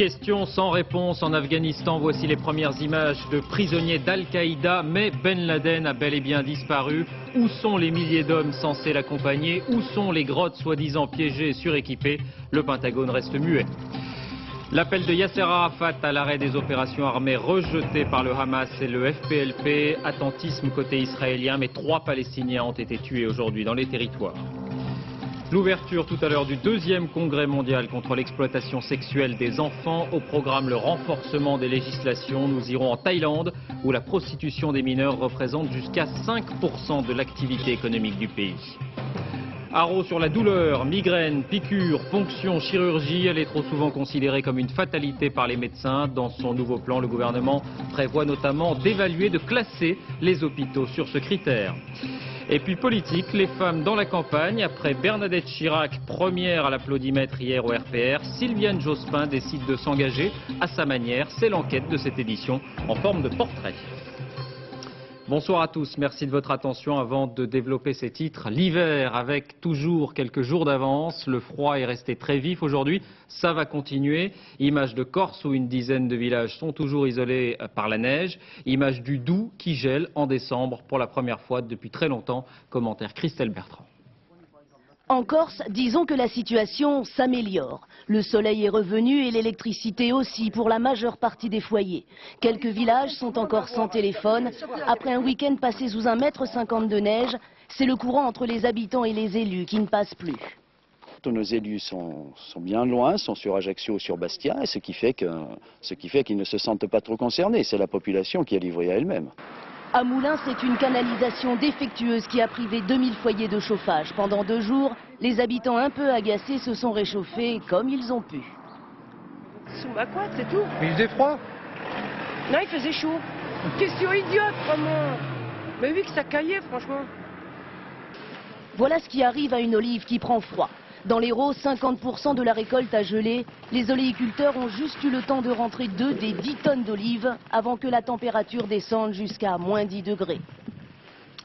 Question sans réponse en Afghanistan. Voici les premières images de prisonniers d'Al-Qaïda, mais Ben Laden a bel et bien disparu. Où sont les milliers d'hommes censés l'accompagner? Où sont les grottes soi-disant piégées et suréquipées? Le Pentagone reste muet. L'appel de Yasser Arafat à l'arrêt des opérations armées rejeté par le Hamas et le FPLP. Attentisme côté israélien, mais 3 Palestiniens ont été tués aujourd'hui dans les territoires. L'ouverture tout à l'heure du 2e congrès mondial contre l'exploitation sexuelle des enfants. Au programme le renforcement des législations. Nous irons en Thaïlande où la prostitution des mineurs représente jusqu'à 5% de l'activité économique du pays. Haro sur la douleur, migraine, piqûre, ponction, chirurgie. Elle est trop souvent considérée comme une fatalité par les médecins. Dans son nouveau plan, le gouvernement prévoit notamment d'évaluer, de classer les hôpitaux sur ce critère. Et puis politique, les femmes dans la campagne. Après Bernadette Chirac, première à l'applaudimètre hier au RPR, Sylviane Jospin décide de s'engager à sa manière. C'est l'enquête de cette édition en forme de portrait. Bonsoir à tous, merci de votre attention. Avant de développer ces titres, l'hiver avec toujours quelques jours d'avance. Le froid est resté très vif aujourd'hui, ça va continuer. Images de Corse où une dizaine de villages sont toujours isolés par la neige. Image du Doubs qui gèle en décembre pour la première fois depuis très longtemps. Commentaire Christelle Bertrand. En Corse, disons que la situation s'améliore. Le soleil est revenu et l'électricité aussi pour la majeure partie des foyers. Quelques villages sont encore sans téléphone. Après un week-end passé sous 1,50 m de neige, c'est le courant entre les habitants et les élus qui ne passe plus. Tous nos élus sont bien loin, sont sur Ajaccio ou sur Bastia, et ce qui fait qu'ils ne se sentent pas trop concernés. C'est la population qui est livrée à elle-même. À Moulins, c'est une canalisation défectueuse qui a privé 2000 foyers de chauffage. Pendant 2 jours, les habitants un peu agacés se sont réchauffés comme ils ont pu. Sous ma couette, c'est tout. Mais il faisait froid. Non, il faisait chaud. Une question idiote, vraiment. Mais oui que ça caillait, franchement. Voilà ce qui arrive à une olive qui prend froid. Dans l'Hérault, 50% de la récolte a gelé. Les oléiculteurs ont juste eu le temps de rentrer 2 des 10 tonnes d'olives avant que la température descende jusqu'à moins 10 degrés.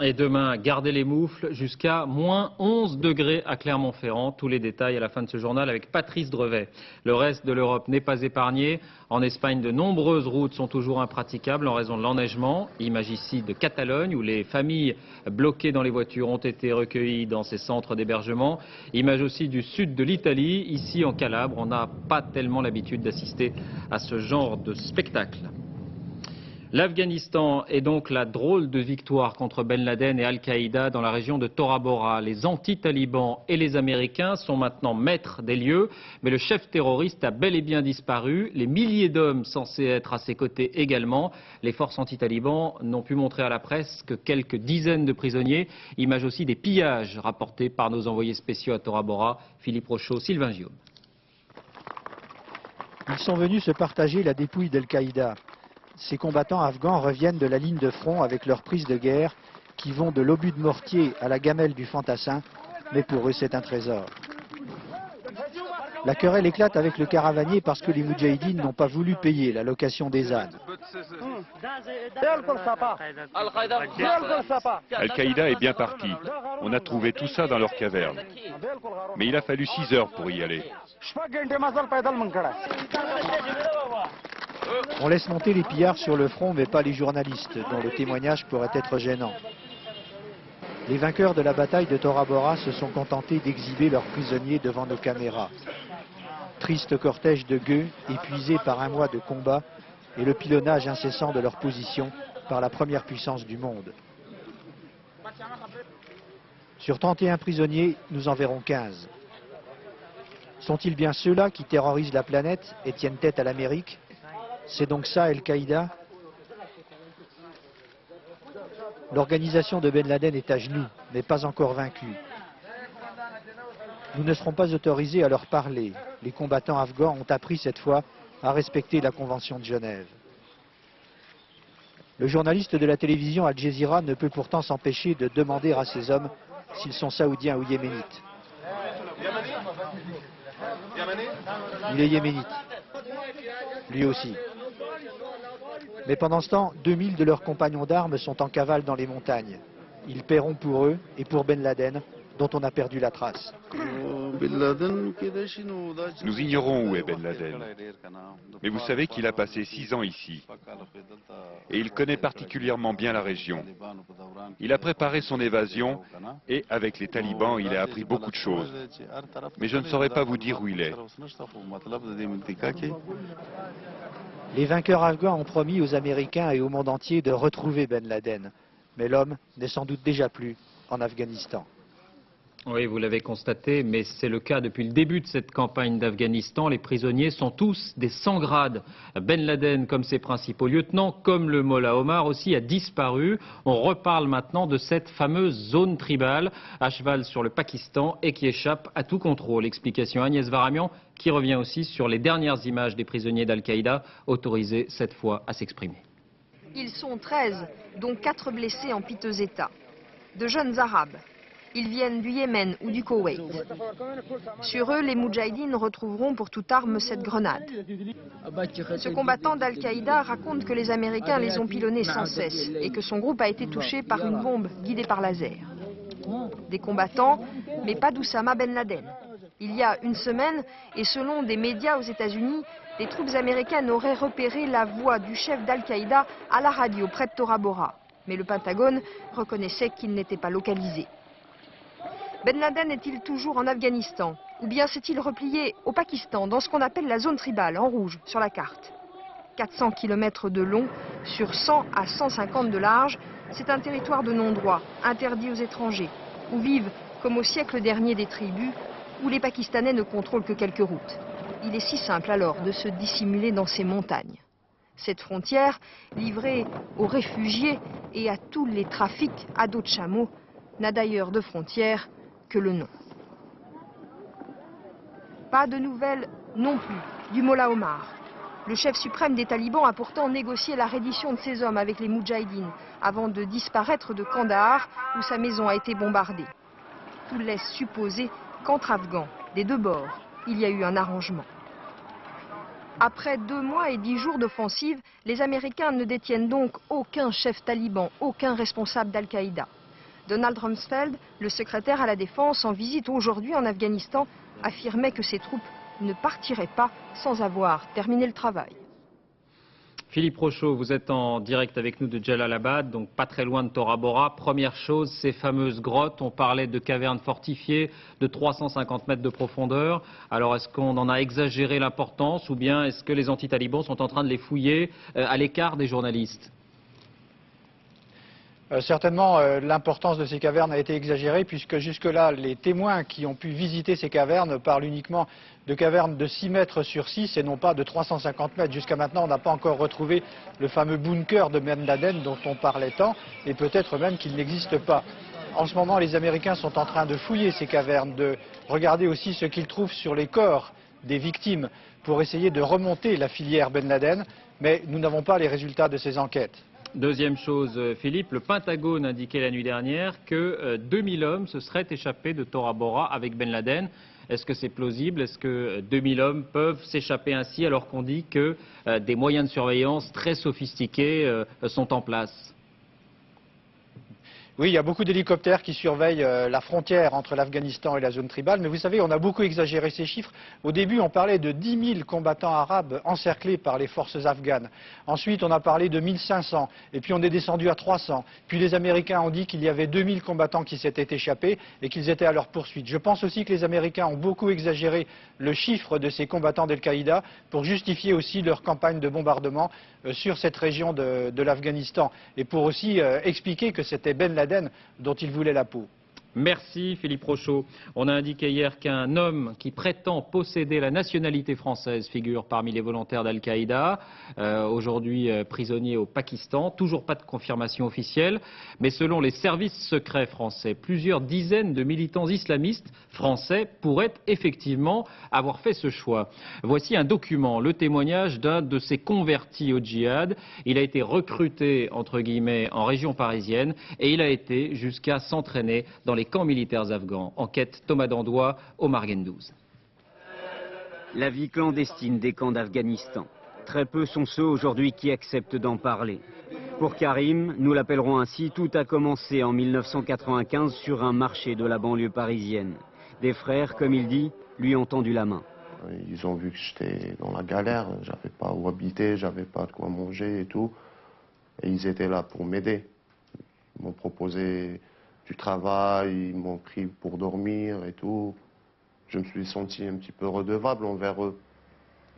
Et demain, gardez les moufles jusqu'à moins 11 degrés à Clermont-Ferrand. Tous les détails à la fin de ce journal avec Patrice Drevet. Le reste de l'Europe n'est pas épargné. En Espagne, de nombreuses routes sont toujours impraticables en raison de l'enneigement. Image ici de Catalogne où les familles bloquées dans les voitures ont été recueillies dans ces centres d'hébergement. Image aussi du sud de l'Italie. Ici en Calabre, on n'a pas tellement l'habitude d'assister à ce genre de spectacle. L'Afghanistan est donc la drôle de victoire contre Ben Laden et Al-Qaïda dans la région de Tora Bora. Les anti-talibans et les Américains sont maintenant maîtres des lieux, mais le chef terroriste a bel et bien disparu. Les milliers d'hommes censés être à ses côtés également. Les forces anti-talibans n'ont pu montrer à la presse que quelques dizaines de prisonniers. Image aussi des pillages rapportés par nos envoyés spéciaux à Tora Bora, Philippe Rochaud, Sylvain Giomme. Ils sont venus se partager la dépouille d'Al-Qaïda. Ces combattants afghans reviennent de la ligne de front avec leurs prises de guerre qui vont de l'obus de mortier à la gamelle du fantassin, mais pour eux c'est un trésor. La querelle éclate avec le caravanier parce que les moudjahidines n'ont pas voulu payer la location des ânes. Al-Qaïda est bien parti. On a trouvé tout ça dans leur caverne. Mais il a fallu 6 heures pour y aller. On laisse monter les pillards sur le front, mais pas les journalistes, dont le témoignage pourrait être gênant. Les vainqueurs de la bataille de Tora Bora se sont contentés d'exhiber leurs prisonniers devant nos caméras. Triste cortège de gueux, épuisés par un mois de combat et le pilonnage incessant de leur position par la première puissance du monde. Sur 31 prisonniers, nous en verrons 15. Sont-ils bien ceux-là qui terrorisent la planète et tiennent tête à l'Amérique ? C'est donc ça Al-Qaïda? L'organisation de Ben Laden est à genoux, mais pas encore vaincue. Nous ne serons pas autorisés à leur parler. Les combattants afghans ont appris cette fois à respecter la Convention de Genève. Le journaliste de la télévision Al Jazeera ne peut pourtant s'empêcher de demander à ces hommes s'ils sont saoudiens ou yéménites. Il est yéménite. Lui aussi. Mais pendant ce temps, 2000 de leurs compagnons d'armes sont en cavale dans les montagnes. Ils paieront pour eux et pour Ben Laden dont on a perdu la trace. Nous ignorons où est Ben Laden. Mais vous savez qu'il a passé 6 ans ici. Et il connaît particulièrement bien la région. Il a préparé son évasion et avec les talibans, il a appris beaucoup de choses. Mais je ne saurais pas vous dire où il est. Les vainqueurs afghans ont promis aux Américains et au monde entier de retrouver Ben Laden. Mais l'homme n'est sans doute déjà plus en Afghanistan. Oui, vous l'avez constaté, mais c'est le cas depuis le début de cette campagne d'Afghanistan. Les prisonniers sont tous des sans grade. Ben Laden, comme ses principaux lieutenants, comme le Mollah Omar aussi, a disparu. On reparle maintenant de cette fameuse zone tribale à cheval sur le Pakistan et qui échappe à tout contrôle. Explication Agnès Varamian, qui revient aussi sur les dernières images des prisonniers d'Al-Qaïda, autorisés cette fois à s'exprimer. Ils sont 13, dont 4 blessés en piteux état. De jeunes Arabes. Ils viennent du Yémen ou du Koweït. Sur eux, les Moudjahidines retrouveront pour toute arme cette grenade. Ce combattant d'Al-Qaïda raconte que les Américains les ont pilonnés sans cesse et que son groupe a été touché par une bombe guidée par laser. Des combattants, mais pas d'Oussama Ben Laden. Il y a une semaine, et selon des médias aux États-Unis, les troupes américaines auraient repéré la voix du chef d'Al-Qaïda à la radio près de Tora Bora. Mais le Pentagone reconnaissait qu'il n'était pas localisé. Ben Laden est-il toujours en Afghanistan? Ou bien s'est-il replié au Pakistan, dans ce qu'on appelle la zone tribale, en rouge, sur la carte? 400 km de long, sur 100 à 150 de large, c'est un territoire de non-droit, interdit aux étrangers, où vivent, comme au siècle dernier, des tribus, où les Pakistanais ne contrôlent que quelques routes. Il est si simple alors de se dissimuler dans ces montagnes. Cette frontière, livrée aux réfugiés et à tous les trafics à dos de chameaux, n'a d'ailleurs de frontière que le nom. Pas de nouvelles non plus du Mollah Omar. Le chef suprême des talibans a pourtant négocié la reddition de ses hommes avec les Moudjahidines avant de disparaître de Kandahar où sa maison a été bombardée. Tout laisse supposer qu'entre Afghans, des deux bords, il y a eu un arrangement. Après 2 mois et 10 jours d'offensive, les Américains ne détiennent donc aucun chef taliban, aucun responsable d'Al-Qaïda. Donald Rumsfeld, le secrétaire à la Défense, en visite aujourd'hui en Afghanistan, affirmait que ses troupes ne partiraient pas sans avoir terminé le travail. Philippe Rochaud, vous êtes en direct avec nous de Jalalabad, donc pas très loin de Tora Bora. Première chose, ces fameuses grottes, on parlait de cavernes fortifiées de 350 mètres de profondeur. Alors est-ce qu'on en a exagéré l'importance ou bien est-ce que les anti-talibans sont en train de les fouiller à l'écart des journalistes ? Certainement, l'importance de ces cavernes a été exagérée puisque jusque-là, les témoins qui ont pu visiter ces cavernes parlent uniquement de cavernes de 6 mètres sur 6 et non pas de 350 mètres. Jusqu'à maintenant, on n'a pas encore retrouvé le fameux bunker de Ben Laden dont on parlait tant et peut-être même qu'il n'existe pas. En ce moment, les Américains sont en train de fouiller ces cavernes, de regarder aussi ce qu'ils trouvent sur les corps des victimes pour essayer de remonter la filière Ben Laden, mais nous n'avons pas les résultats de ces enquêtes. Deuxième chose, Philippe, le Pentagone indiquait la nuit dernière que 2000 hommes se seraient échappés de Tora Bora avec Ben Laden. Est-ce que c'est plausible? Est-ce que 2000 hommes peuvent s'échapper ainsi alors qu'on dit que des moyens de surveillance très sophistiqués sont en place? Oui, il y a beaucoup d'hélicoptères qui surveillent la frontière entre l'Afghanistan et la zone tribale, mais vous savez, on a beaucoup exagéré ces chiffres. Au début, on parlait de 10 000 combattants arabes encerclés par les forces afghanes. Ensuite, on a parlé de 1500, et puis on est descendu à 300. Puis les Américains ont dit qu'il y avait 2000 combattants qui s'étaient échappés et qu'ils étaient à leur poursuite. Je pense aussi que les Américains ont beaucoup exagéré le chiffre de ces combattants d'Al-Qaïda pour justifier aussi leur campagne de bombardement sur cette région de l'Afghanistan et pour aussi expliquer que c'était Ben Laden dont il voulait la peau. Merci Philippe Rochaud. On a indiqué hier qu'un homme qui prétend posséder la nationalité française figure parmi les volontaires d'Al-Qaïda, aujourd'hui prisonnier au Pakistan. Toujours pas de confirmation officielle, mais selon les services secrets français, plusieurs dizaines de militants islamistes français pourraient effectivement avoir fait ce choix. Voici un document, le témoignage d'un de ces convertis au djihad. Il a été recruté, entre guillemets, en région parisienne et il a été jusqu'à s'entraîner dans les camps militaires afghans. Enquête Thomas Dandois, Omar Gendouz. La vie clandestine des camps d'Afghanistan. Très peu sont ceux aujourd'hui qui acceptent d'en parler. Pour Karim, nous l'appellerons ainsi, tout a commencé en 1995 sur un marché de la banlieue parisienne. Des frères, comme il dit, lui ont tendu la main. Ils ont vu que j'étais dans la galère, j'avais pas où habiter, j'avais pas de quoi manger et tout. Et ils étaient là pour m'aider. Ils m'ont proposé du travail, ils m'ont pris pour dormir et tout. Je me suis senti un petit peu redevable envers eux.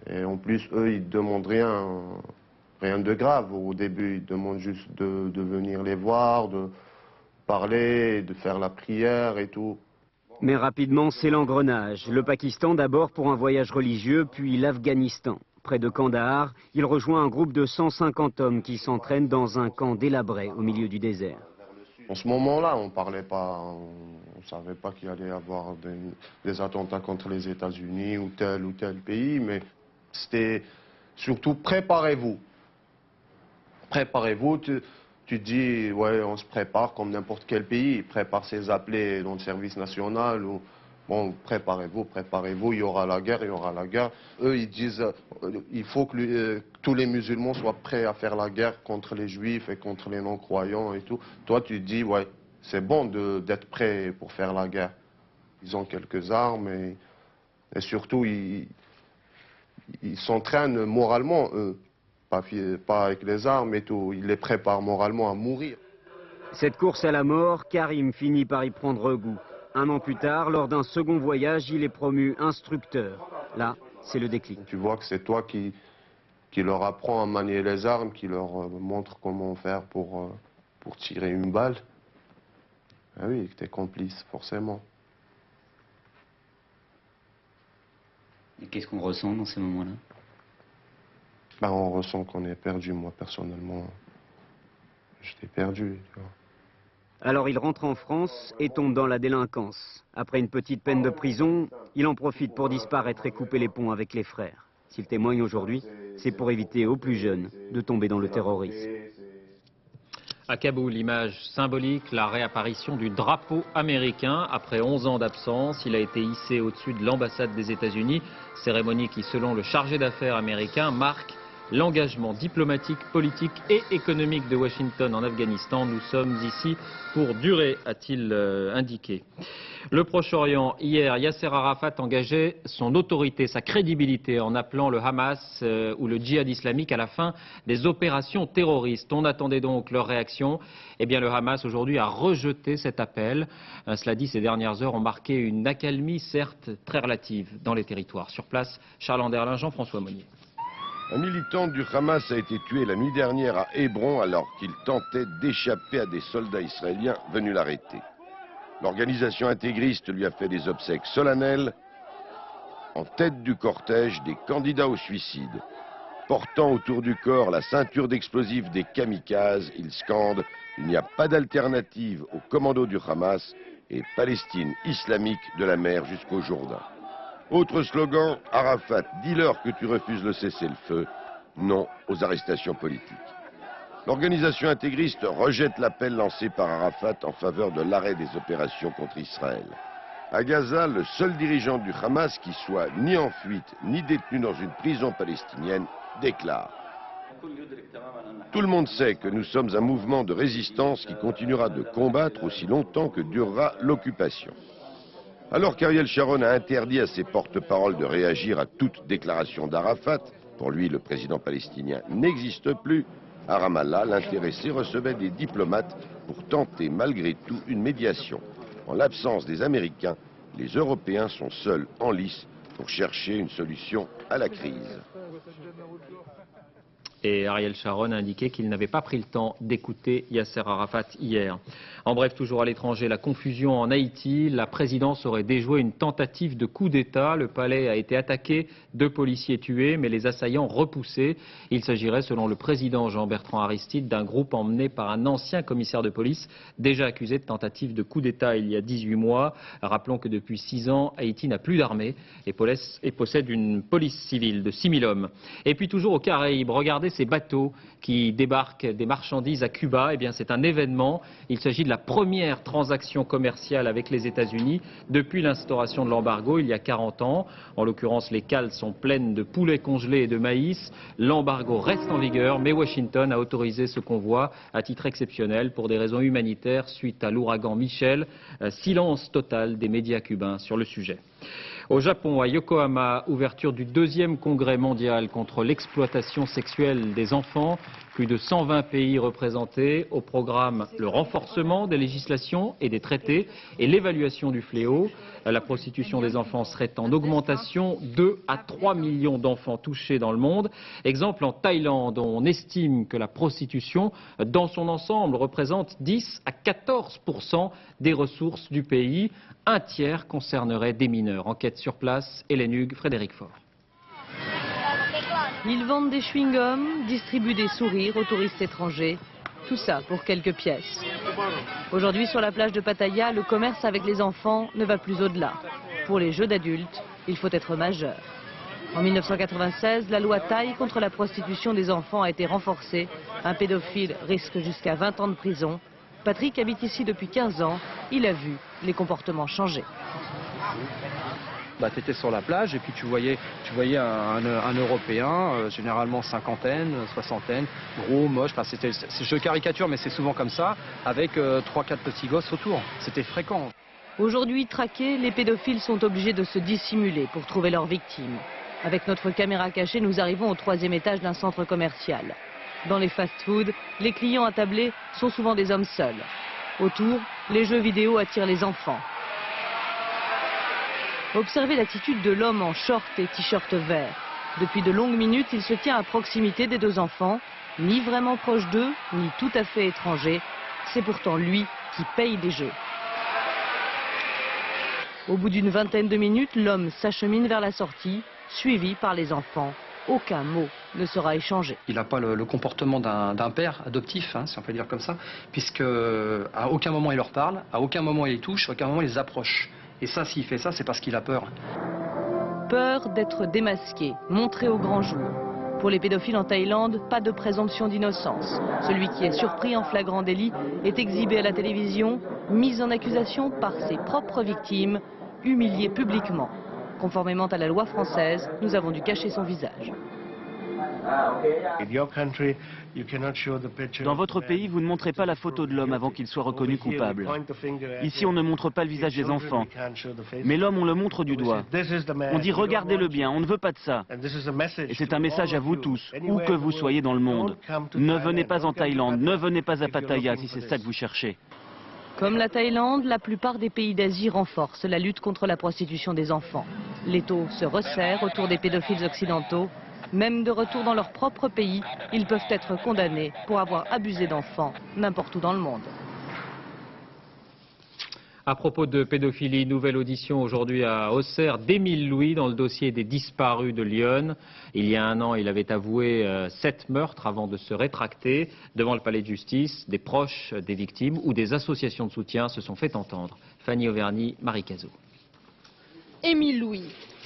Et en plus, eux, ils ne demandent rien de grave. Au début, ils demandent juste de venir les voir, de parler, de faire la prière et tout. Mais rapidement, c'est l'engrenage. Le Pakistan d'abord pour un voyage religieux, puis l'Afghanistan. Près de Kandahar, il rejoint un groupe de 150 hommes qui s'entraînent dans un camp délabré au milieu du désert. En ce moment-là, on parlait pas, on savait pas qu'il allait y avoir des attentats contre les États-Unis ou tel pays, mais c'était surtout préparez-vous. Préparez-vous, tu te dis, ouais, on se prépare comme n'importe quel pays, il prépare ses appelés dans le service national. Ou, bon, préparez-vous, il y aura la guerre, il y aura la guerre. Eux, ils disent, il faut que tous les musulmans soient prêts à faire la guerre contre les juifs et contre les non-croyants et tout. Toi, tu te dis, ouais, c'est bon d'être prêt pour faire la guerre. Ils ont quelques armes et surtout, ils s'entraînent moralement, eux. Pas avec les armes et tout, ils les préparent moralement à mourir. Cette course à la mort, Karim finit par y prendre goût. Un an plus tard, lors d'un second voyage, il est promu instructeur. Là, c'est le déclic. Tu vois que c'est toi qui leur apprends à manier les armes, qui leur montre comment faire pour tirer une balle. Ah oui, que t'es complice, forcément. Et qu'est-ce qu'on ressent dans ces moments-là? Ben, on ressent qu'on est perdu. Moi, personnellement, j'étais perdu. Tu vois. Alors il rentre en France et tombe dans la délinquance. Après une petite peine de prison, il en profite pour disparaître et couper les ponts avec les frères. S'il témoigne aujourd'hui, c'est pour éviter aux plus jeunes de tomber dans le terrorisme. À Kaboul, image symbolique, la réapparition du drapeau américain. Après 11 ans d'absence, il a été hissé au-dessus de l'ambassade des États-Unis. Cérémonie qui, selon le chargé d'affaires américain, marque l'engagement diplomatique, politique et économique de Washington en Afghanistan. Nous sommes ici pour durer, a-t-il indiqué. Le Proche-Orient, hier, Yasser Arafat engageait son autorité, sa crédibilité en appelant le Hamas ou le djihad islamique à la fin des opérations terroristes. On attendait donc leur réaction. Eh bien, le Hamas aujourd'hui a rejeté cet appel. Cela dit, ces dernières heures ont marqué une accalmie, certes très relative, dans les territoires. Sur place, Charles Anderlin, Jean-François Monnier. Un militant du Hamas a été tué la nuit dernière à Hébron alors qu'il tentait d'échapper à des soldats israéliens venus l'arrêter. L'organisation intégriste lui a fait des obsèques solennelles. En tête du cortège, des candidats au suicide. Portant autour du corps la ceinture d'explosifs des kamikazes, ils scandent « Il n'y a pas d'alternative au commando du Hamas et Palestine islamique de la mer jusqu'au Jourdain ». Autre slogan, Arafat, dis-leur que tu refuses le cessez-le-feu, non aux arrestations politiques. L'organisation intégriste rejette l'appel lancé par Arafat en faveur de l'arrêt des opérations contre Israël. À Gaza, le seul dirigeant du Hamas qui soit ni en fuite ni détenu dans une prison palestinienne déclare « Tout le monde sait que nous sommes un mouvement de résistance qui continuera de combattre aussi longtemps que durera l'occupation. » Alors qu'Ariel Sharon a interdit à ses porte-paroles de réagir à toute déclaration d'Arafat, pour lui le président palestinien n'existe plus, à Ramallah, l'intéressé recevait des diplomates pour tenter malgré tout une médiation. En l'absence des Américains, les Européens sont seuls en lice pour chercher une solution à la crise. Et Ariel Sharon a indiqué qu'il n'avait pas pris le temps d'écouter Yasser Arafat hier. En bref, toujours à l'étranger, la confusion en Haïti. La présidence aurait déjoué une tentative de coup d'État. Le palais a été attaqué, 2 policiers tués, mais les assaillants repoussés. Il s'agirait, selon le président Jean-Bertrand Aristide, d'un groupe emmené par un ancien commissaire de police, déjà accusé de tentative de coup d'État il y a 18 mois. Rappelons que depuis 6 ans, Haïti n'a plus d'armée et possède une police civile de 6 000 hommes. Et puis toujours aux Caraïbes, regardez regardez ces bateaux qui débarquent des marchandises à Cuba. Eh bien, c'est un événement. Il s'agit de la première transaction commerciale avec les États-Unis depuis l'instauration de l'embargo il y a 40 ans. En l'occurrence, les cales sont pleines de poulets congelés et de maïs. L'embargo reste en vigueur, mais Washington a autorisé ce convoi à titre exceptionnel pour des raisons humanitaires suite à l'ouragan Michel. Silence total des médias cubains sur le sujet. Au Japon, à Yokohama, ouverture du 2e congrès mondial contre l'exploitation sexuelle des enfants. Plus de 120 pays représentés. Au programme, le renforcement des législations et des traités et l'évaluation du fléau. La prostitution des enfants serait en augmentation. 2 à 3 millions d'enfants touchés dans le monde. Exemple en Thaïlande, on estime que la prostitution, dans son ensemble, représente 10 à 14% des ressources du pays. Un tiers concernerait des mineurs. Enquête sur place, Hélène Hugues, Frédéric Faure. Ils vendent des chewing-gums, distribuent des sourires aux touristes étrangers. Tout ça pour quelques pièces. Aujourd'hui, sur la plage de Pattaya, le commerce avec les enfants ne va plus au-delà. Pour les jeux d'adultes, il faut être majeur. En 1996, la loi Thaï contre la prostitution des enfants a été renforcée. Un pédophile risque jusqu'à 20 ans de prison. Patrick habite ici depuis 15 ans. Il a vu les comportements changer. Tu étais sur la plage et puis tu voyais un Européen, généralement cinquantaine, soixantaine, gros, moche, je caricature mais c'est souvent comme ça, avec 3-4 petits gosses autour. C'était fréquent. Aujourd'hui, traqués, les pédophiles sont obligés de se dissimuler pour trouver leurs victimes. Avec notre caméra cachée, nous arrivons au 3e étage d'un centre commercial. Dans les fast-foods, les clients attablés sont souvent des hommes seuls. Autour, les jeux vidéo attirent les enfants. Observez l'attitude de l'homme en short et t-shirt vert. Depuis de longues minutes, il se tient à proximité des 2 enfants, ni vraiment proche d'eux, ni tout à fait étranger. C'est pourtant lui qui paye des jeux. Au bout d'une vingtaine de minutes, l'homme s'achemine vers la sortie, suivi par les enfants. Aucun mot ne sera échangé. Il n'a pas le comportement d'un père adoptif, si on peut dire comme ça, puisque à aucun moment il leur parle, à aucun moment il les touche, à aucun moment il les approche. Et ça, s'il fait ça, c'est parce qu'il a peur. Peur d'être démasqué, montré au grand jour. Pour les pédophiles en Thaïlande, pas de présomption d'innocence. Celui qui est surpris en flagrant délit est exhibé à la télévision, mis en accusation par ses propres victimes, humilié publiquement. Conformément à la loi française, nous avons dû cacher son visage. Dans votre pays, vous ne montrez pas la photo de l'homme avant qu'il soit reconnu coupable. Ici, on ne montre pas le visage des enfants. Mais l'homme, on le montre du doigt. On dit regardez-le bien, on ne veut pas de ça. Et c'est un message à vous tous, où que vous soyez dans le monde. Ne venez pas en Thaïlande, ne venez pas à Pattaya si c'est ça que vous cherchez. Comme la Thaïlande, la plupart des pays d'Asie renforcent la lutte contre la prostitution des enfants. L'étau se resserre autour des pédophiles occidentaux. Même de retour dans leur propre pays, ils peuvent être condamnés pour avoir abusé d'enfants n'importe où dans le monde. À propos de pédophilie, nouvelle audition aujourd'hui à Auxerre d'Émile Louis dans le dossier des disparus de Lyon. Il y a 1 an, il avait avoué 7 meurtres avant de se rétracter. Devant le palais de justice, des proches des victimes ou des associations de soutien se sont fait entendre. Fanny Auvergne, Marie Cazot. Émile Louis,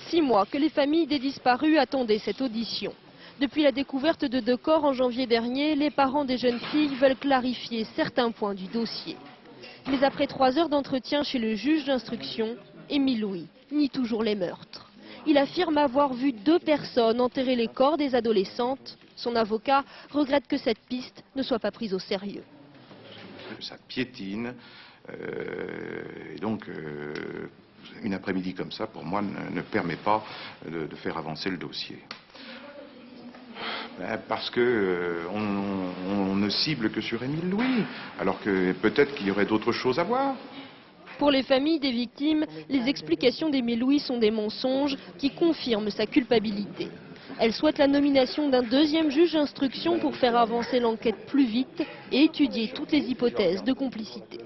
6 mois que les familles des disparus attendaient cette audition. Depuis la découverte de 2 corps en janvier dernier, les parents des jeunes filles veulent clarifier certains points du dossier. Mais après 3 heures d'entretien chez le juge d'instruction, Émile Louis nie toujours les meurtres. Il affirme avoir vu 2 personnes enterrer les corps des adolescentes. Son avocat regrette que cette piste ne soit pas prise au sérieux. Ça piétine, et donc une après-midi comme ça, pour moi, ne permet pas de faire avancer le dossier. Parce qu'on ne cible que sur Émile Louis, alors que peut-être qu'il y aurait d'autres choses à voir. Pour les familles des victimes, les explications d'Émile Louis sont des mensonges qui confirment sa culpabilité. Elles souhaitent la nomination d'un 2e juge d'instruction pour faire avancer l'enquête plus vite et étudier toutes les hypothèses de complicité.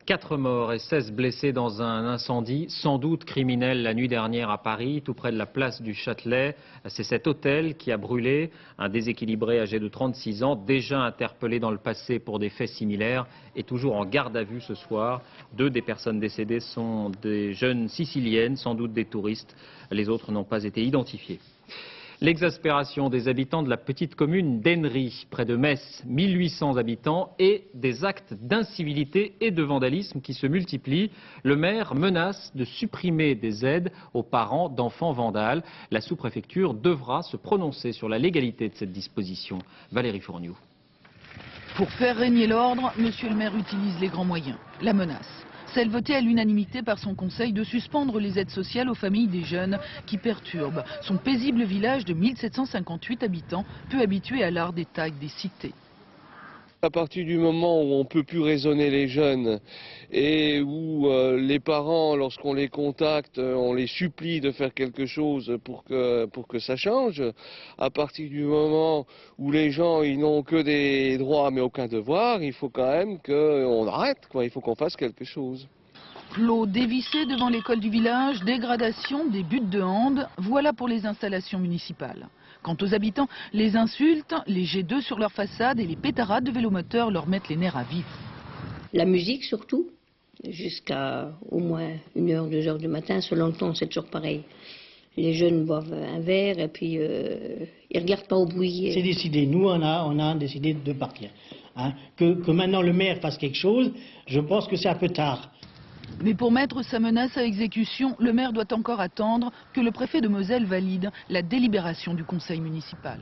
4 morts et 16 blessés dans un incendie, sans doute criminel la nuit dernière à Paris, tout près de la place du Châtelet. C'est cet hôtel qui a brûlé. Un déséquilibré âgé de 36 ans, déjà interpellé dans le passé pour des faits similaires, est toujours en garde à vue ce soir. 2 des personnes décédées sont des jeunes siciliennes, sans doute des touristes. Les autres n'ont pas été identifiés. L'exaspération des habitants de la petite commune d'Ennery, près de Metz, 1800 habitants, et des actes d'incivilité et de vandalisme qui se multiplient. Le maire menace de supprimer des aides aux parents d'enfants vandales. La sous-préfecture devra se prononcer sur la légalité de cette disposition. Valérie Fourniou. Pour faire régner l'ordre, monsieur le maire utilise les grands moyens, la menace. Celle votée à l'unanimité par son conseil de suspendre les aides sociales aux familles des jeunes qui perturbent son paisible village de 1758 habitants, peu habitué à l'art des tags des cités. À partir du moment où on ne peut plus raisonner les jeunes et où les parents, lorsqu'on les contacte, on les supplie de faire quelque chose pour que ça change, à partir du moment où les gens ils n'ont que des droits mais aucun devoir, il faut quand même qu'on arrête, quoi. Il faut qu'on fasse quelque chose. Clos dévissé devant l'école du village, dégradation des buts de hand, voilà pour les installations municipales. Quant aux habitants, les insultes, les jets d'œufs sur leur façade et les pétarades de vélomoteurs leur mettent les nerfs à vif. La musique surtout, jusqu'à au moins 1h, 2h du matin, selon le temps c'est toujours pareil. Les jeunes boivent un verre et puis ils ne regardent pas au bruit. C'est décidé, nous on a décidé de partir. Hein. Que maintenant le maire fasse quelque chose, je pense que c'est un peu tard. Mais pour mettre sa menace à exécution, le maire doit encore attendre que le préfet de Moselle valide la délibération du conseil municipal.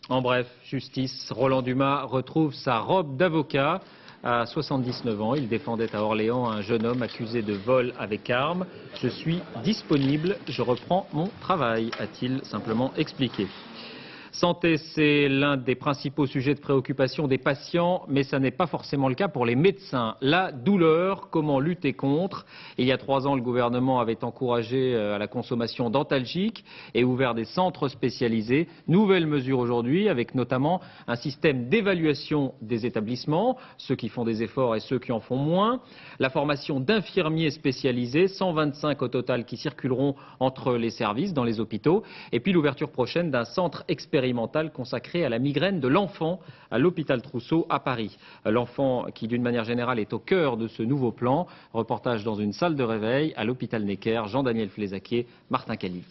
En bref, justice, Roland Dumas retrouve sa robe d'avocat. À 79 ans, il défendait à Orléans un jeune homme accusé de vol avec arme. « Je suis disponible, je reprends mon travail », a-t-il simplement expliqué. Santé, c'est l'un des principaux sujets de préoccupation des patients, mais ça n'est pas forcément le cas pour les médecins. La douleur, comment lutter contre? Il y a 3 ans, le gouvernement avait encouragé à la consommation d'antalgiques et ouvert des centres spécialisés. Nouvelle mesure aujourd'hui, avec notamment un système d'évaluation des établissements, ceux qui font des efforts et ceux qui en font moins. La formation d'infirmiers spécialisés, 125 au total qui circuleront entre les services dans les hôpitaux. Et puis l'ouverture prochaine d'un centre expérimental consacré à la migraine de l'enfant à l'hôpital Trousseau à Paris. L'enfant qui d'une manière générale est au cœur de ce nouveau plan. Reportage dans une salle de réveil à l'hôpital Necker. Jean-Daniel Flézaquier, Martin Cali.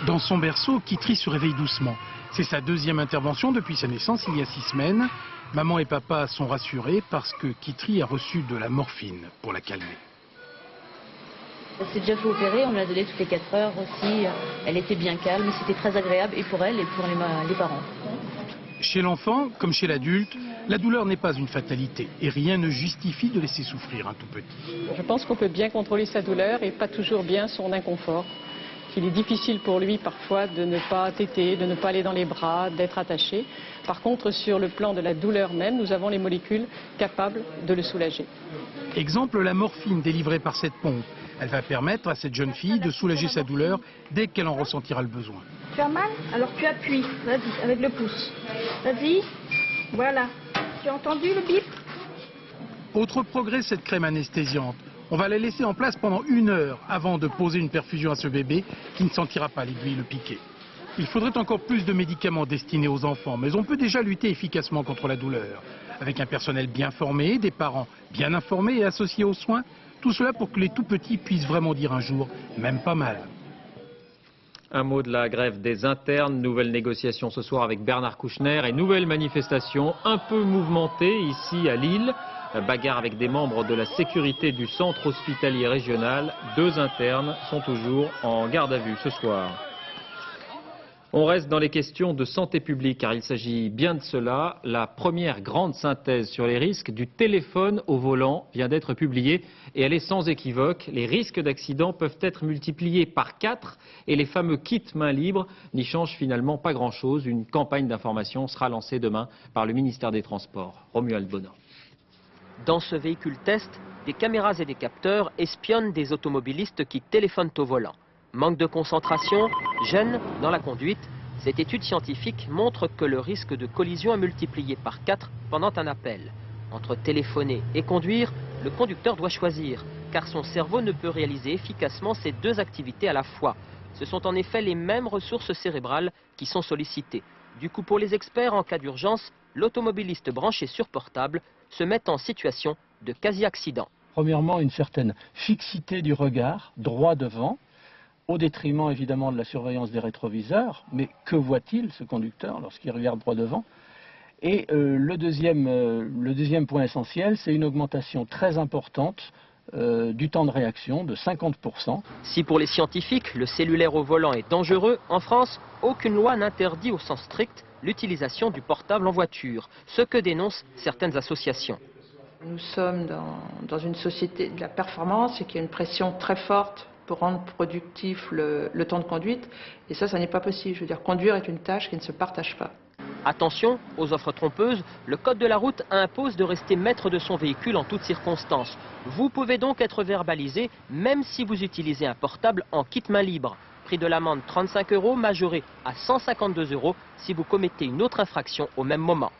Dans son berceau, Kitri se réveille doucement. C'est sa 2e intervention depuis sa naissance il y a 6 semaines. Maman et papa sont rassurés parce que Kitri a reçu de la morphine pour la calmer. Elle s'est déjà fait opérer, on l'a donnée toutes les 4 heures aussi. Elle était bien calme, c'était très agréable et pour elle et pour les parents. Chez l'enfant, comme chez l'adulte, la douleur n'est pas une fatalité et rien ne justifie de laisser souffrir un tout petit. Je pense qu'on peut bien contrôler sa douleur et pas toujours bien son inconfort. Qu'il est difficile pour lui parfois de ne pas téter, de ne pas aller dans les bras, d'être attaché. Par contre, sur le plan de la douleur même, nous avons les molécules capables de le soulager. Exemple, la morphine délivrée par cette pompe. Elle va permettre à cette jeune fille de soulager sa douleur dès qu'elle en ressentira le besoin. Tu as mal? Alors tu appuies, vas-y, avec le pouce. Vas-y, voilà. Tu as entendu le bip? Autre progrès, cette crème anesthésiante. On va la laisser en place pendant 1 heure avant de poser une perfusion à ce bébé qui ne sentira pas l'aiguille le piquer. Il faudrait encore plus de médicaments destinés aux enfants, mais on peut déjà lutter efficacement contre la douleur. Avec un personnel bien formé, des parents bien informés et associés aux soins, tout cela pour que les tout-petits puissent vraiment dire un jour « même pas mal ». Un mot de la grève des internes, nouvelle négociation ce soir avec Bernard Kouchner et nouvelle manifestation un peu mouvementée ici à Lille. Bagarre avec des membres de la sécurité du centre hospitalier régional. 2 internes sont toujours en garde à vue ce soir. On reste dans les questions de santé publique car il s'agit bien de cela. La première grande synthèse sur les risques du téléphone au volant vient d'être publiée et elle est sans équivoque. Les risques d'accident peuvent être multipliés par 4 et les fameux kits main libre n'y changent finalement pas grand-chose. Une campagne d'information sera lancée demain par le ministère des Transports. Romuald Bonan. Dans ce véhicule test, des caméras et des capteurs espionnent des automobilistes qui téléphonent au volant. Manque de concentration, gêne dans la conduite. Cette étude scientifique montre que le risque de collision est multiplié par 4 pendant un appel. Entre téléphoner et conduire, le conducteur doit choisir, car son cerveau ne peut réaliser efficacement ces 2 activités à la fois. Ce sont en effet les mêmes ressources cérébrales qui sont sollicitées. Du coup, pour les experts, en cas d'urgence, l'automobiliste branché sur portable se met en situation de quasi-accident. Premièrement, une certaine fixité du regard, droit devant. au détriment évidemment de la surveillance des rétroviseurs. Mais que voit-il, ce conducteur, lorsqu'il regarde droit devant? Et le deuxième point essentiel, c'est une augmentation très importante du temps de réaction de 50%. Si pour les scientifiques, le cellulaire au volant est dangereux, en France, aucune loi n'interdit au sens strict l'utilisation du portable en voiture, ce que dénoncent certaines associations. Nous sommes dans une société de la performance et qu'il y a une pression très forte pour rendre productif le temps de conduite. Et ça n'est pas possible. Je veux dire, conduire est une tâche qui ne se partage pas. Attention aux offres trompeuses, le code de la route impose de rester maître de son véhicule en toutes circonstances. Vous pouvez donc être verbalisé même si vous utilisez un portable en kit main libre. Prix de l'amende 35 €, majoré à 152 € si vous commettez une autre infraction au même moment.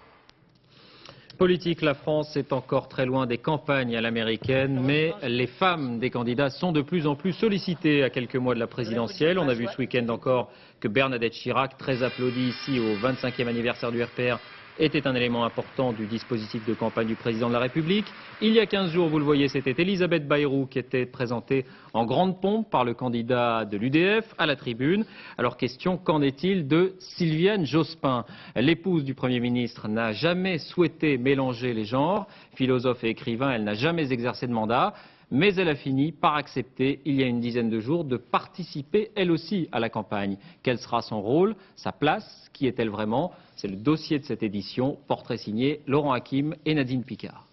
Politique, la France est encore très loin des campagnes à l'américaine, mais les femmes des candidats sont de plus en plus sollicitées à quelques mois de la présidentielle. On a vu ce week-end encore que Bernadette Chirac, très applaudie ici au 25e anniversaire du RPR, était un élément important du dispositif de campagne du président de la République. Il y a 15 jours, vous le voyez, c'était Elisabeth Bayrou qui était présentée en grande pompe par le candidat de l'UDF à la tribune. Alors question, qu'en est-il de Sylviane Jospin? L'épouse du Premier ministre n'a jamais souhaité mélanger les genres. Philosophe et écrivain, elle n'a jamais exercé de mandat. Mais elle a fini par accepter, il y a une dizaine de jours, de participer elle aussi à la campagne. Quel sera son rôle, sa place, qui est-elle vraiment? C'est le dossier de cette édition, portrait signé Laurent Hakim et Nadine Picard.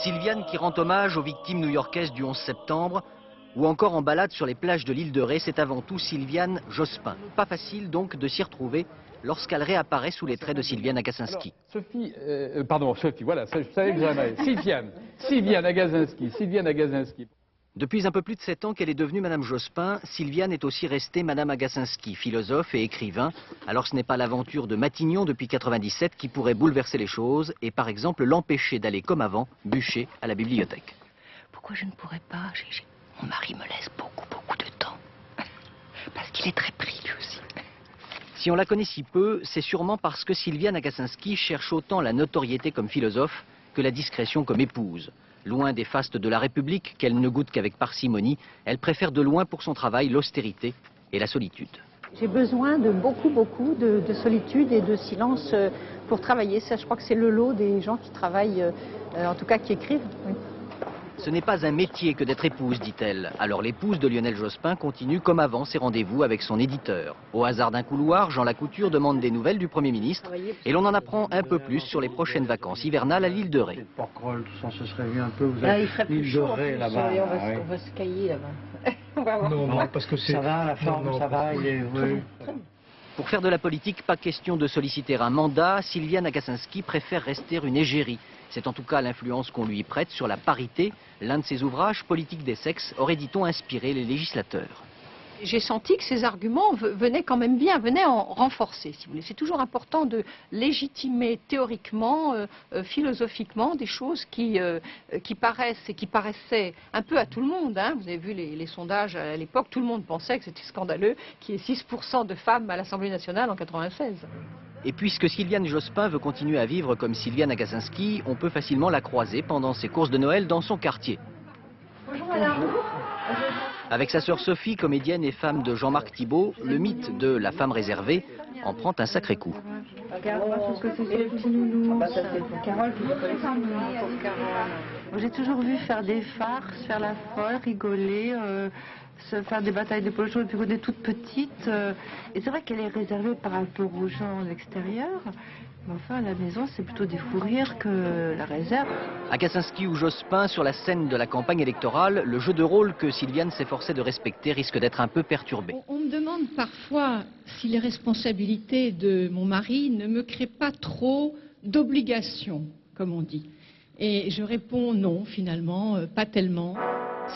Sylviane qui rend hommage aux victimes new-yorkaises du 11 septembre, ou encore en balade sur les plages de l'île de Ré, c'est avant tout Sylviane Jospin. Pas facile donc de s'y retrouver lorsqu'elle réapparaît sous les traits de Sylviane Agacinski. Voilà, je savais que j'avais. Sylviane Agacinski. Depuis un peu plus de 7 ans qu'elle est devenue Madame Jospin, Sylviane est aussi restée Madame Agacinski, philosophe et écrivain. Alors ce n'est pas l'aventure de Matignon depuis 97 qui pourrait bouleverser les choses et par exemple l'empêcher d'aller comme avant, bûcher à la bibliothèque. Pourquoi je ne pourrais pas? Mon mari me laisse beaucoup de temps. Parce qu'il est très pris lui aussi. Si on la connaît si peu, c'est sûrement parce que Sylviane Agacinski cherche autant la notoriété comme philosophe que la discrétion comme épouse. Loin des fastes de la République, qu'elle ne goûte qu'avec parcimonie, elle préfère de loin pour son travail l'austérité et la solitude. J'ai besoin de beaucoup de solitude et de silence pour travailler. Ça, je crois que c'est le lot des gens qui travaillent, en tout cas qui écrivent. Oui. Ce n'est pas un métier que d'être épouse, dit-elle. Alors l'épouse de Lionel Jospin continue comme avant ses rendez-vous avec son éditeur. Au hasard d'un couloir, Jean Lacouture demande des nouvelles du Premier ministre et l'on en apprend un peu plus sur les prochaines vacances hivernales à l'île de Ré. Porquerolles, tout ça, ce serait mieux un peu. Vous il ferait plus chaud, là-bas. On va se cailler là-bas. Non, parce que c'est... Ça va, la forme, ça va, il est... Oui. Pour faire de la politique, pas question de solliciter un mandat. Sylviane Agacinski préfère rester une égérie. C'est en tout cas l'influence qu'on lui prête sur la parité. L'un de ses ouvrages, Politique des sexes, aurait, dit-on, inspiré les législateurs. J'ai senti que ces arguments venaient quand même bien, venaient en renforcer, si vous voulez. C'est toujours important de légitimer théoriquement, philosophiquement, des choses qui paraissent et qui paraissaient un peu à tout le monde. Hein. Vous avez vu les sondages à l'époque, tout le monde pensait que c'était scandaleux qu'il y ait 6% de femmes à l'Assemblée nationale en 1996. Et puisque Sylviane Jospin veut continuer à vivre comme Sylviane Agacinski, on peut facilement la croiser pendant ses courses de Noël dans son quartier. Bonjour madame. Avec sa sœur Sophie, comédienne et femme de Jean-Marc Thibault, le mythe de la femme réservée en prend un sacré coup. J'ai toujours vu faire des farces, faire la folle, rigoler, se faire des batailles de polo depuis qu'on est toute petite. Et c'est vrai qu'elle est réservée par rapport aux gens de l'extérieur. Mais enfin, à la maison, c'est plutôt des fous rires que la réserve. Agacinski ou Jospin, sur la scène de la campagne électorale, le jeu de rôle que Sylviane s'efforçait de respecter risque d'être un peu perturbé. On me demande parfois si les responsabilités de mon mari ne me créent pas trop d'obligations, comme on dit. Et je réponds non, finalement, pas tellement.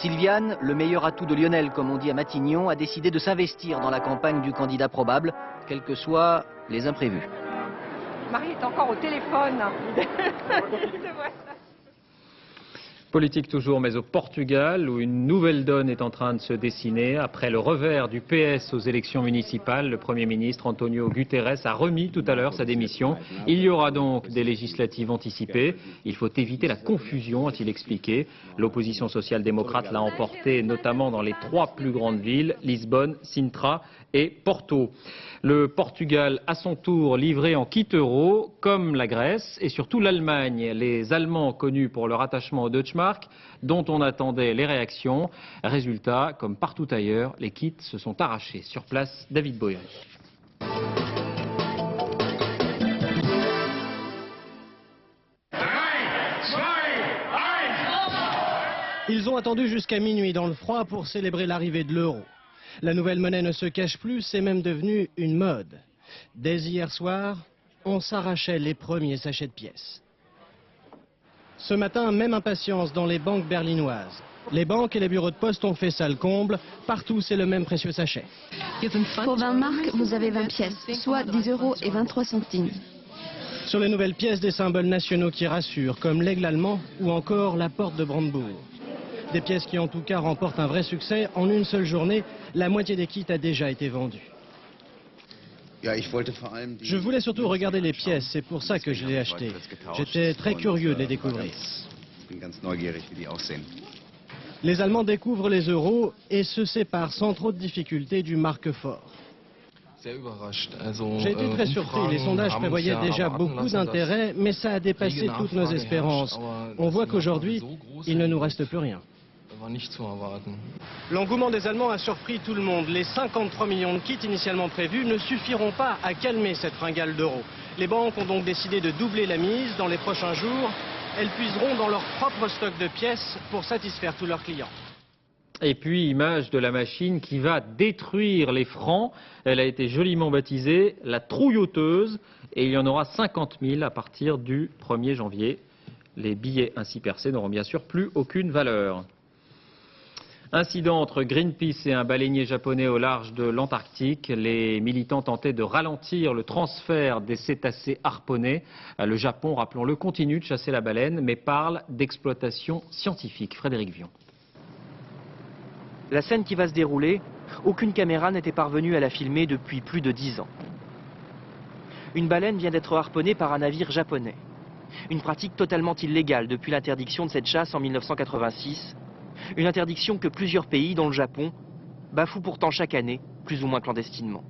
Sylviane, le meilleur atout de Lionel, comme on dit à Matignon, a décidé de s'investir dans la campagne du candidat probable, quels que soient les imprévus. Marie est encore au téléphone. Politique toujours, mais au Portugal, où une nouvelle donne est en train de se dessiner. Après le revers du PS aux élections municipales, le Premier ministre António Guterres a remis tout à l'heure sa démission. Il y aura donc des législatives anticipées. Il faut éviter la confusion, a-t-il expliqué. L'opposition social-démocrate l'a emporté notamment dans les 3 plus grandes villes, Lisbonne, Sintra et Porto. Le Portugal, à son tour, livré en kit euro, comme la Grèce et surtout l'Allemagne. Les Allemands, connus pour leur attachement au Deutschmark, dont on attendait les réactions. Résultat, comme partout ailleurs, les kits se sont arrachés. Sur place, David Boyer. Ils ont attendu jusqu'à minuit dans le froid pour célébrer l'arrivée de l'euro. La nouvelle monnaie ne se cache plus, c'est même devenu une mode. Dès hier soir, on s'arrachait les premiers sachets de pièces. Ce matin, même impatience dans les banques berlinoises. Les banques et les bureaux de poste ont fait salle comble. Partout, c'est le même précieux sachet. Pour 20 marques, vous avez 20 pièces, soit 10 € et 23 centimes. Sur les nouvelles pièces, des symboles nationaux qui rassurent, comme l'aigle allemand ou encore la porte de Brandebourg. Des pièces qui en tout cas remportent un vrai succès. En une seule journée, la moitié des kits a déjà été vendue. Je voulais surtout regarder les pièces, c'est pour ça que je l'ai acheté. J'étais très curieux de les découvrir. Les Allemands découvrent les euros et se séparent sans trop de difficultés du marque fort. J'ai été très surpris, les sondages prévoyaient déjà beaucoup d'intérêt, mais ça a dépassé toutes nos espérances. On voit qu'aujourd'hui, il ne nous reste plus rien. L'engouement des Allemands a surpris tout le monde. Les 53 millions de kits initialement prévus ne suffiront pas à calmer cette fringale d'euros. Les banques ont donc décidé de doubler la mise dans les prochains jours. Elles puiseront dans leur propre stock de pièces pour satisfaire tous leurs clients. Et puis, image de la machine qui va détruire les francs. Elle a été joliment baptisée la trouilloteuse et il y en aura 50 000 à partir du 1er janvier. Les billets ainsi percés n'auront bien sûr plus aucune valeur. Incident entre Greenpeace et un baleinier japonais au large de l'Antarctique. Les militants tentaient de ralentir le transfert des cétacés harponnés. Le Japon, rappelons-le, continue de chasser la baleine, mais parle d'exploitation scientifique. Frédéric Vion. La scène qui va se dérouler, aucune caméra n'était parvenue à la filmer depuis plus de 10 ans. Une baleine vient d'être harponnée par un navire japonais. Une pratique totalement illégale depuis l'interdiction de cette chasse en 1986. Une interdiction que plusieurs pays, dont le Japon, bafouent pourtant chaque année, plus ou moins clandestinement.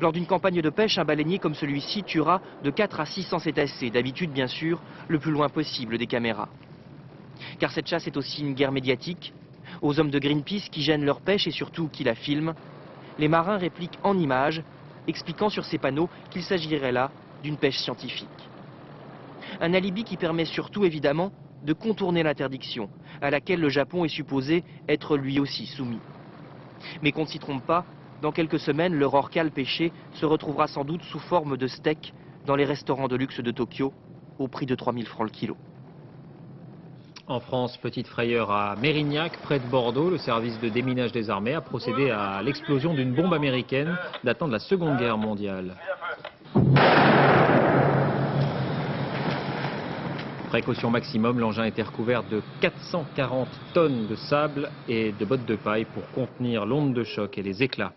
Lors d'une campagne de pêche, un baleinier comme celui-ci tuera de 4 à 600 cétacés, d'habitude bien sûr, le plus loin possible des caméras. Car cette chasse est aussi une guerre médiatique. Aux hommes de Greenpeace qui gênent leur pêche et surtout qui la filment, les marins répliquent en images, expliquant sur ces panneaux qu'il s'agirait là d'une pêche scientifique. Un alibi qui permet surtout évidemment de contourner l'interdiction, à laquelle le Japon est supposé être lui aussi soumis. Mais qu'on ne s'y trompe pas, dans quelques semaines, le rorqual pêché se retrouvera sans doute sous forme de steak dans les restaurants de luxe de Tokyo, au prix de 3 000 francs le kilo. En France, petite frayeur à Mérignac, près de Bordeaux, le service de déminage des armées a procédé à l'explosion d'une bombe américaine datant de la Seconde Guerre mondiale. Précaution maximum, l'engin était recouvert de 440 tonnes de sable et de bottes de paille pour contenir l'onde de choc et les éclats.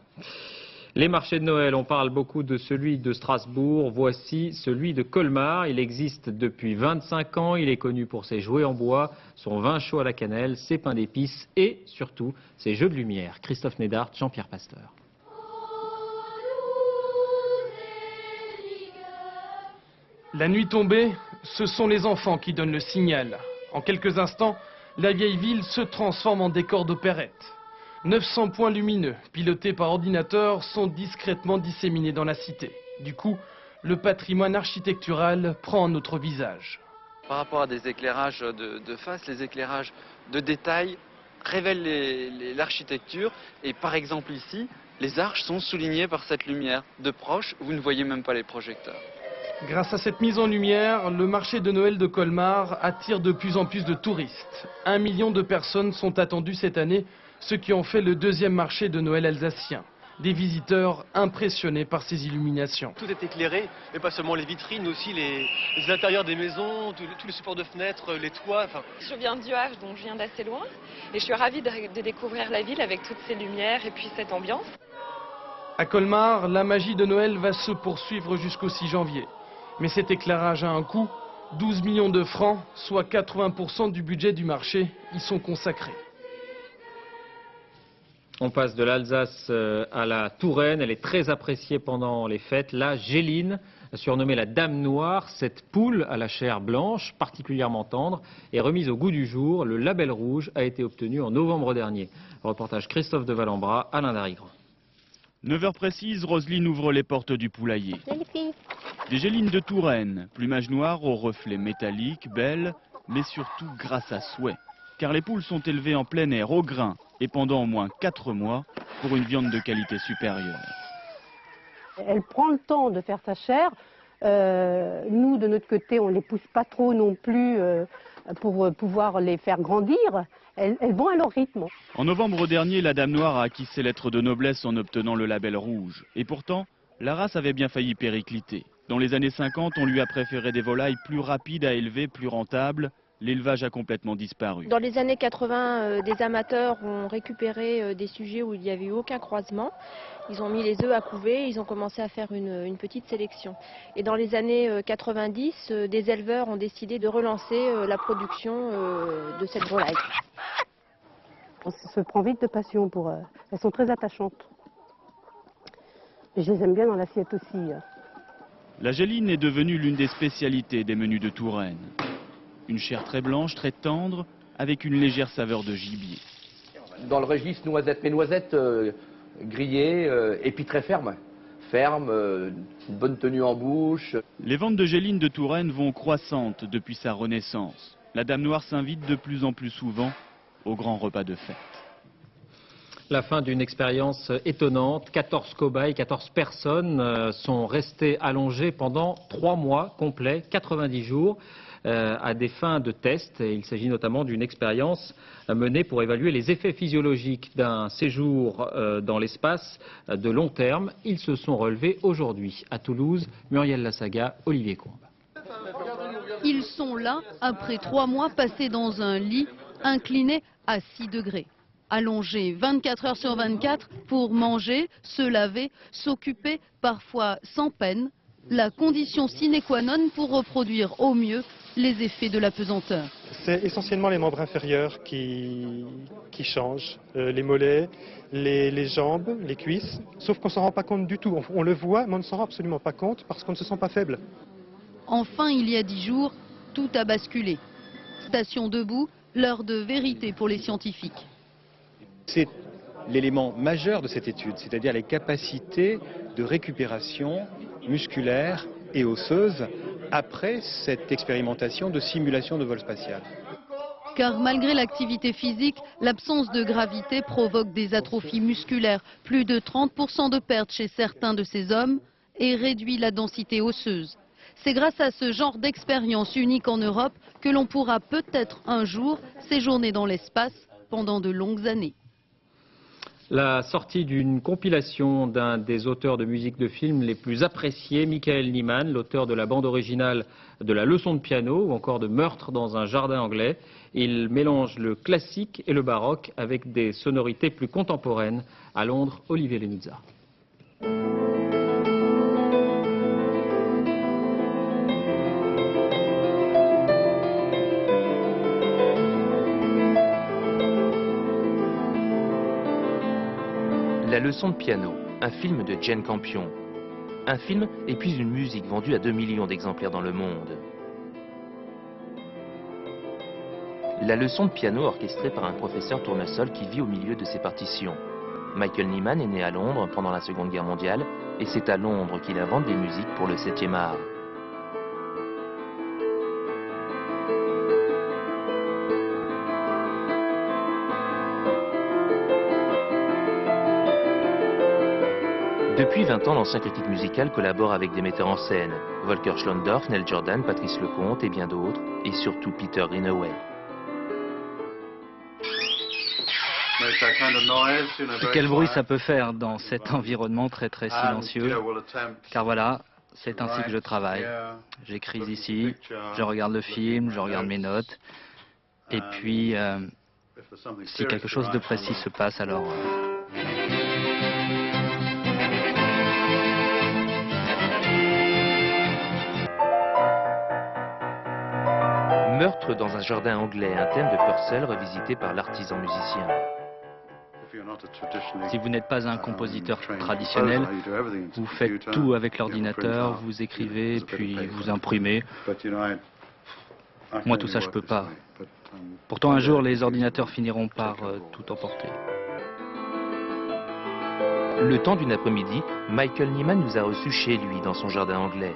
Les marchés de Noël, on parle beaucoup de celui de Strasbourg, voici celui de Colmar. Il existe depuis 25 ans, il est connu pour ses jouets en bois, son vin chaud à la cannelle, ses pains d'épices et surtout ses jeux de lumière. Christophe Nédard, Jean-Pierre Pasteur. La nuit tombée, ce sont les enfants qui donnent le signal. En quelques instants, la vieille ville se transforme en décor d'opérette. 900 points lumineux, pilotés par ordinateur, sont discrètement disséminés dans la cité. Du coup, le patrimoine architectural prend un autre visage. Par rapport à des éclairages de face, les éclairages de détail révèlent l'architecture. Et par exemple ici, les arches sont soulignées par cette lumière. De proche, vous ne voyez même pas les projecteurs. Grâce à cette mise en lumière, le marché de Noël de Colmar attire de plus en plus de touristes. 1 million de personnes sont attendues cette année, ce qui en fait le deuxième marché de Noël alsacien. des visiteurs impressionnés par ces illuminations. Tout est éclairé, mais pas seulement les vitrines, mais aussi les intérieurs des maisons, tous les supports de fenêtres, les toits. Je viens du Havre, donc je viens d'assez loin, et je suis ravie de découvrir la ville avec toutes ces lumières et puis cette ambiance. À Colmar, la magie de Noël va se poursuivre jusqu'au 6 janvier. Mais cet éclairage a un coût. 12 millions de francs, soit 80% du budget du marché, y sont consacrés. On passe de l'Alsace à la Touraine. Elle est très appréciée pendant les fêtes. La Géline, surnommée la Dame Noire, cette poule à la chair blanche, particulièrement tendre, est remise au goût du jour. Le label rouge a été obtenu en novembre dernier. Reportage Christophe de Valambra, Alain Darigrand. 9h précise, Roselyne ouvre les portes du poulailler. Des Gélines de Touraine, plumage noir aux reflets métalliques, belles, mais surtout grâce à souhait. Car les poules sont élevées en plein air, au grain, et pendant au moins 4 mois, pour une viande de qualité supérieure. Elle prend le temps de faire sa chair. Nous, de notre côté, on ne les pousse pas trop non plus pour pouvoir les faire grandir. Elles vont à leur rythme. En novembre dernier, la Dame Noire a acquis ses lettres de noblesse en obtenant le label rouge. Et pourtant, la race avait bien failli péricliter. Dans les années 50, on lui a préféré des volailles plus rapides à élever, plus rentables. L'élevage a complètement disparu. Dans les années 80, des amateurs ont récupéré des sujets où il n'y avait eu aucun croisement. Ils ont mis les œufs à couver, ils ont commencé à faire une petite sélection. Et dans les années 90, des éleveurs ont décidé de relancer la production de cette volaille. On se prend vite de passion pour elles. Elles sont très attachantes. Et je les aime bien dans l'assiette aussi. La géline est devenue l'une des spécialités des menus de Touraine. Une chair très blanche, très tendre, avec une légère saveur de gibier. Dans le registre noisettes, mais noisettes grillées et puis très fermes. Fermes, une bonne tenue en bouche. Les ventes de Gélines de Touraine vont croissantes depuis sa renaissance. La Dame Noire s'invite de plus en plus souvent au grand repas de fête. La fin d'une expérience étonnante. 14 cobayes, 14 personnes sont restées allongées pendant 3 mois complets, 90 jours. À des fins de test. Il s'agit notamment d'une expérience menée pour évaluer les effets physiologiques d'un séjour dans l'espace de long terme. Ils se sont relevés aujourd'hui à Toulouse. Muriel Lassaga, Olivier Combes. Ils sont là après 3 mois passés dans un lit incliné à 6 degrés. Allongés 24 heures sur 24 pour manger, se laver, s'occuper, parfois sans peine. La condition sine qua non pour reproduire au mieux les effets de la pesanteur. C'est essentiellement les membres inférieurs qui changent, les mollets, les jambes, les cuisses, sauf qu'on ne s'en rend pas compte du tout. On le voit, mais on ne s'en rend absolument pas compte parce qu'on ne se sent pas faible. Enfin, il y a 10 jours, tout a basculé. Station debout, l'heure de vérité pour les scientifiques. C'est l'élément majeur de cette étude, c'est-à-dire les capacités de récupération musculaire et osseuse après cette expérimentation de simulation de vol spatial. Car malgré l'activité physique, l'absence de gravité provoque des atrophies musculaires, plus de 30% de pertes chez certains de ces hommes et réduit la densité osseuse. C'est grâce à ce genre d'expérience unique en Europe que l'on pourra peut-être un jour séjourner dans l'espace pendant de longues années. La sortie d'une compilation d'un des auteurs de musique de film les plus appréciés, Michael Nyman, l'auteur de la bande originale de La leçon de piano ou encore de Meurtre dans un jardin anglais. Il mélange le classique et le baroque avec des sonorités plus contemporaines. À Londres, Olivier Lenuzza. La leçon de piano, un film de Jane Campion. Un film et puis une musique vendue à 2 millions d'exemplaires dans le monde. La leçon de piano orchestrée par un professeur tournesol qui vit au milieu de ses partitions. Michael Nyman est né à Londres pendant la Seconde Guerre mondiale et c'est à Londres qu'il invente des musiques pour le 7e art. Depuis 20 ans, l'ancien critique musical collabore avec des metteurs en scène, Volker Schlondorf, Nell Jordan, Patrice Lecomte et bien d'autres, et surtout Peter Greenaway. Quel bruit ça peut faire dans cet environnement très silencieux, car voilà, c'est ainsi que je travaille. J'écris ici, je regarde le film, je regarde mes notes, et puis si quelque chose de précis se passe, alors... Meurtre dans un jardin anglais, un thème de Purcell revisité par l'artisan musicien. Si vous n'êtes pas un compositeur traditionnel, vous faites tout avec l'ordinateur, vous écrivez, puis vous imprimez. Moi, tout ça, je peux pas. Pourtant, un jour, les ordinateurs finiront par tout emporter. Le temps d'une après-midi, Michael Nyman nous a reçus chez lui, dans son jardin anglais.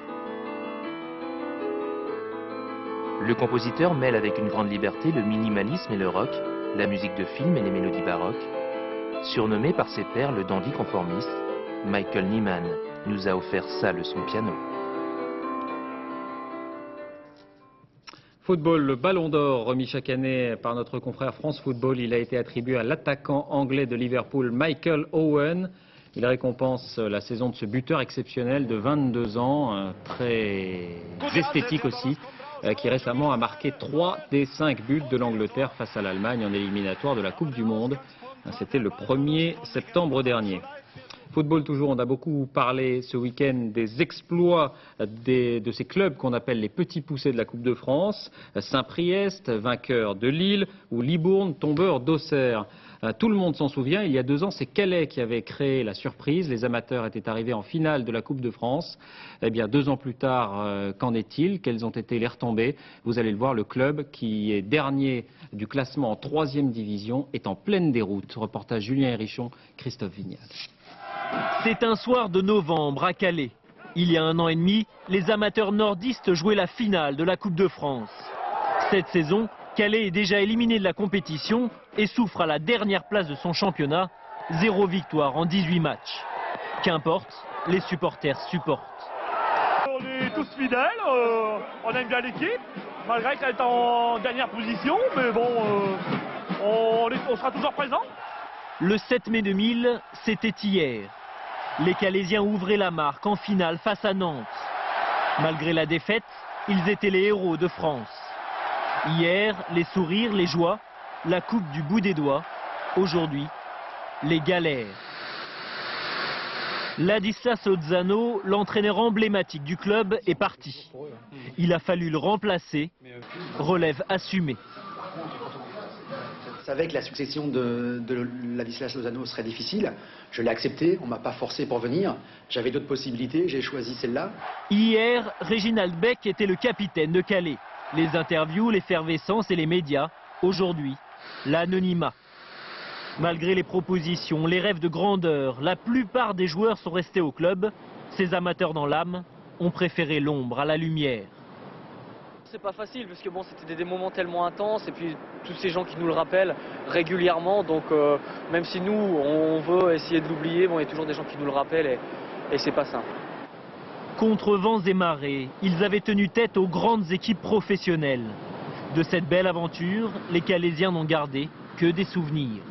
Le compositeur mêle avec une grande liberté le minimalisme et le rock, la musique de film et les mélodies baroques. Surnommé par ses pairs le dandy conformiste, Michael Nyman nous a offert sa leçon de piano. Football, le ballon d'or remis chaque année par notre confrère France Football, il a été attribué à l'attaquant anglais de Liverpool, Michael Owen. Il récompense la saison de ce buteur exceptionnel de 22 ans, très esthétique aussi, qui récemment a marqué 3 des 5 buts de l'Angleterre face à l'Allemagne en éliminatoire de la Coupe du Monde. C'était le 1er septembre dernier. Football toujours, on a beaucoup parlé ce week-end des exploits de ces clubs qu'on appelle les petits poussés de la Coupe de France. Saint-Priest, vainqueur de Lille, ou Libourne, tombeur d'Auxerre. Tout le monde s'en souvient, il y a 2 ans, c'est Calais qui avait créé la surprise. Les amateurs étaient arrivés en finale de la Coupe de France. Eh bien, 2 ans plus tard, qu'en est-il? Quelles ont été les retombées? Vous allez le voir, le club qui est dernier du classement en 3e division est en pleine déroute. Reportage Julien Hérichon, Christophe Vignal. C'est un soir de novembre à Calais. Il y a 1 an et demi, les amateurs nordistes jouaient la finale de la Coupe de France. Cette saison, Calais est déjà éliminé de la compétition et souffre à la dernière place de son championnat. 0 victoire en 18 matchs. Qu'importe, les supporters supportent. On est tous fidèles, on aime bien l'équipe, malgré qu'elle est en dernière position, mais bon, on sera toujours présent. Le 7 mai 2000, c'était hier. Les Calaisiens ouvraient la marque en finale face à Nantes. Malgré la défaite, ils étaient les héros de France. Hier, les sourires, les joies, la coupe du bout des doigts. Aujourd'hui, les galères. Ladislas Lozano, l'entraîneur emblématique du club, est parti. Il a fallu le remplacer. Relève assumée. Je savais que la succession de Ladislas Lozano serait difficile. Je l'ai accepté, on ne m'a pas forcé pour venir. J'avais d'autres possibilités, j'ai choisi celle-là. Hier, Réginald Beck était le capitaine de Calais. Les interviews, l'effervescence et les médias. Aujourd'hui, l'anonymat. Malgré les propositions, les rêves de grandeur, la plupart des joueurs sont restés au club. Ces amateurs dans l'âme ont préféré l'ombre à la lumière. C'est pas facile parce que bon, c'était des moments tellement intenses et puis tous ces gens qui nous le rappellent régulièrement. Donc même si nous, on veut essayer de l'oublier, bon, il y a toujours des gens qui nous le rappellent et c'est pas simple. Contre vents et marées, ils avaient tenu tête aux grandes équipes professionnelles. De cette belle aventure, les Calaisiens n'ont gardé que des souvenirs.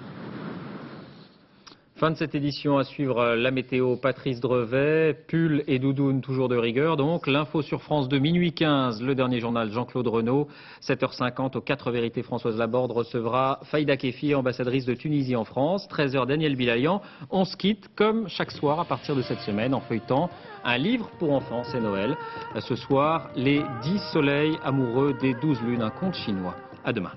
Fin de cette édition, à suivre la météo, Patrice Drevet, pull et doudoune toujours de rigueur. Donc l'info sur France 2, minuit 15, le dernier journal Jean-Claude Renaud. 7h50 aux 4 vérités, Françoise Laborde recevra Faïda Kefi, ambassadrice de Tunisie en France. 13h, Daniel Bilayan. On se quitte comme chaque soir à partir de cette semaine en feuilletant un livre pour enfants, c'est Noël. Ce soir, les 10 soleils amoureux des 12 lunes, un conte chinois. À demain.